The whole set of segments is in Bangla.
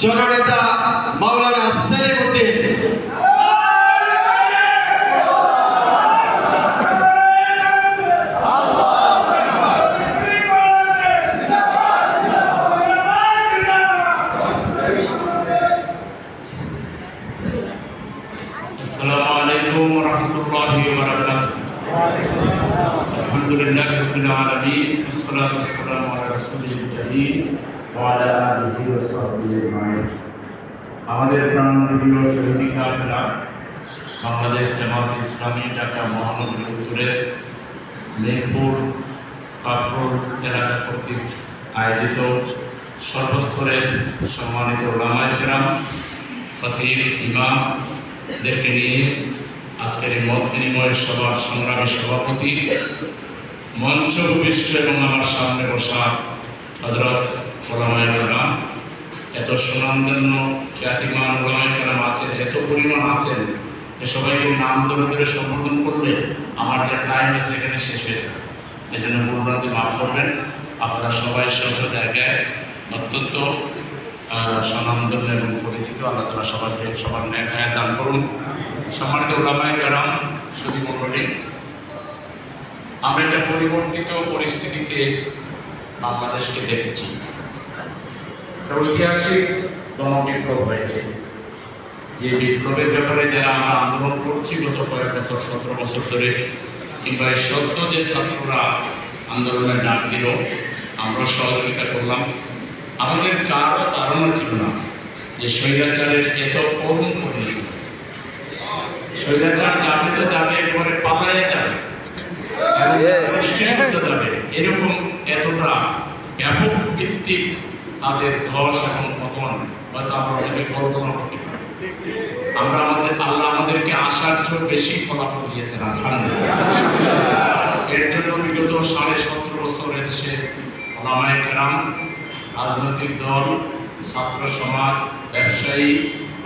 জননেতা মাওলানা সেলিমউদ্দিন। আসসালামু আলাইকুম ওয়া রাহমাতুল্লাহি ওয়া বারাকাতুহু। আলহামদুলিল্লাহি রাব্বিল আলামিন ওয়াসসালাতু ওয়াসসালামু আলা রাসূলিল কারীম ওয়া আলা আলিহি ওয়া সাহবিহি আজমাইন। আমাদের প্রাণপ্রিয় শহীদ কাফেলা বাংলাদেশ জামাত ইসলামী ঢাকা মহানগরী উত্তরের মেহেরপুর কাফরুল এলাকা কর্তৃক আয়োজিত সর্বস্তরের সম্মানিত উলামায়ে কেরাম, খতিব, ইমামদেরকে নিয়ে আজকের এই মত বিনিময় সভার সংগ্রামী সভাপতি, মঞ্চ ভূমিষ্ঠ এবং আমার সামনে বসা হযরত উলামায়ে কেরাম, এত সুনামধন্য খ্যাতিমান উলামায়ে কেরাম আছেন, এত পরিমাণ আছেন যে সবাইকে নাম ধরে ধরে সম্বোধন করলে আমার যে টাইম আছে এখানে শেষ হয়ে যাবে। এই জন্য ভুলভ্রান্তি মাফ করবেন। আপনারা সবাই স্ব জায়গায় অত্যন্ত স্বনামধন্য এবং পরিচিত। আল্লাহ তাআলা সবাইকে সবার নেক হায়াত দান করুন। সম্মানিত উলামায়ে কেরাম, সুধী মণ্ডলী, আমরা একটা পরিবর্তিত পরিস্থিতিতে বাংলাদেশকে দেখছি। ঐতিহাসিক গণবিপ্লব হয়েছে, যে বিপ্লবের ব্যাপারে যারা আমরা আন্দোলন করছি গত কয়েক বছর, 17 বছর ধরে, কিংবা সদ্য যে ছাত্ররা আন্দোলনের ডাক দিল, আমরা সহযোগিতা করলাম। আমাদের কারো ধারণা ছিল না যে স্বৈরাচারের এত করুণ পরিণতি। স্বৈরাচার যাবে তো যাবে, একেবারে পালাইয়া যাবে, গোষ্ঠীশুদ্ধ যাবে, এরকম এতটা ব্যাপক ভিত্তিক তাদের ধস এবং পতন হয়তো আমরা ওদেরকে কল্পনা করতে পারি। আমরা আল্লাহ আমাদেরকে আসার জন্য বেশি ফলাফল দিয়েছেন, আলহামদুলিল্লাহ। এর জন্য বিগত 17.5 বছর এদেশে উলামায়ে কেরাম, রাজনৈতিক দল, ছাত্র সমাজ, ব্যবসায়ী,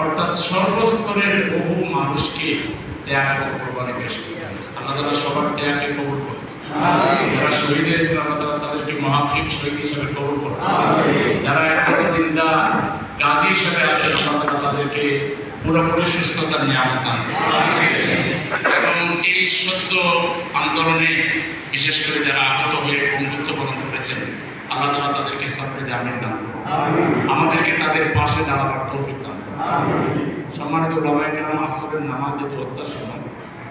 অর্থাৎ সর্বস্তরের বহু মানুষকে ত্যাগ এবং কোরবানি পেশ করতে হয়েছে। আল্লাহ তাআলা সবার ত্যাগকে কবুল করুন। যারা শহীদ হয়েছেন আল্লাহ তাআলা তাদেরকে মহাকিম শহীদ হিসেবে কবুল করুন। যারা এখনো জিন্দা গাজী হিসেবে আছেন আল্লাহ তাআলা তাদেরকে পুরোপুরি সুস্থতার নিয়ামত দান করুন। এবং এই সদ্য আন্দোলনে বিশেষ করে যারা আহত হয়ে বন্ধুত্ব বরণ করেছেন আল্লাহ তাআলা তাদেরকে সবরে জামিন দান করুন। আমাদেরকে তাদের পাশে দাঁড়াবার তৌফিক দান করুন। সম্মানিত উলামায়ে কেরাম, আসরের নামাজ যেতে অত্যাবশ্যক,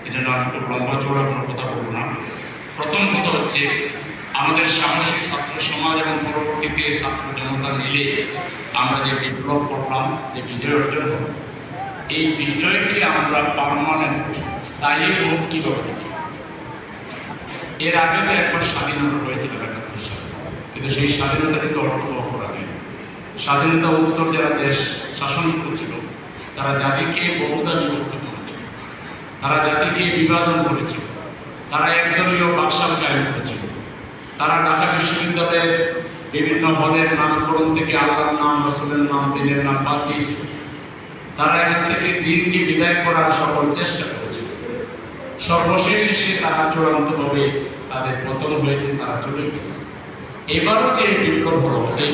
এই জন্য আমি খুব লম্বা চড়া কোনো কথা বলবো না। প্রথম কথা হচ্ছে, আমাদের সাহসী ছাত্র সমাজ এবং পরবর্তীতে ছাত্র জনতা মিলে আমরা যে বিপ্লব করলাম, যে বিজয় অর্জন হল, এই বিজয়কে আমরা পার্মানেন্ট, স্থায়ী রূপ কীভাবে দেখি? এর আগে তো একবার স্বাধীনতা হয়েছিল ৭১ সালে, কিন্তু সেই স্বাধীনতা কিন্তু অর্থবহ করা যায়। স্বাধীনতা উত্তর যারা দেশ শাসন করেছিল তারা জাতিকে বহুদা বিভক্ত করেছিল, তারা জাতিকে বিভাজন করেছিল, তারা একদলীয় বাকশাল কায়েম করেছিল, তারা ঢাকা বিশ্ববিদ্যালয়ের বিভিন্ন পদের নামকরণ থেকে আল্লাহর নাম, রাসূলের নাম, দ্বীনের নাম বাদ দিয়েছিল। তারা এখান থেকে দিনকে বিদায় করার সকল চেষ্টা করেছিল। সর্বশেষ এসে তারা চূড়ান্তভাবে তাদের পতন হয়েছে, তারা চলে গেছে। এবারও যে বিপ্লব হলো, সেই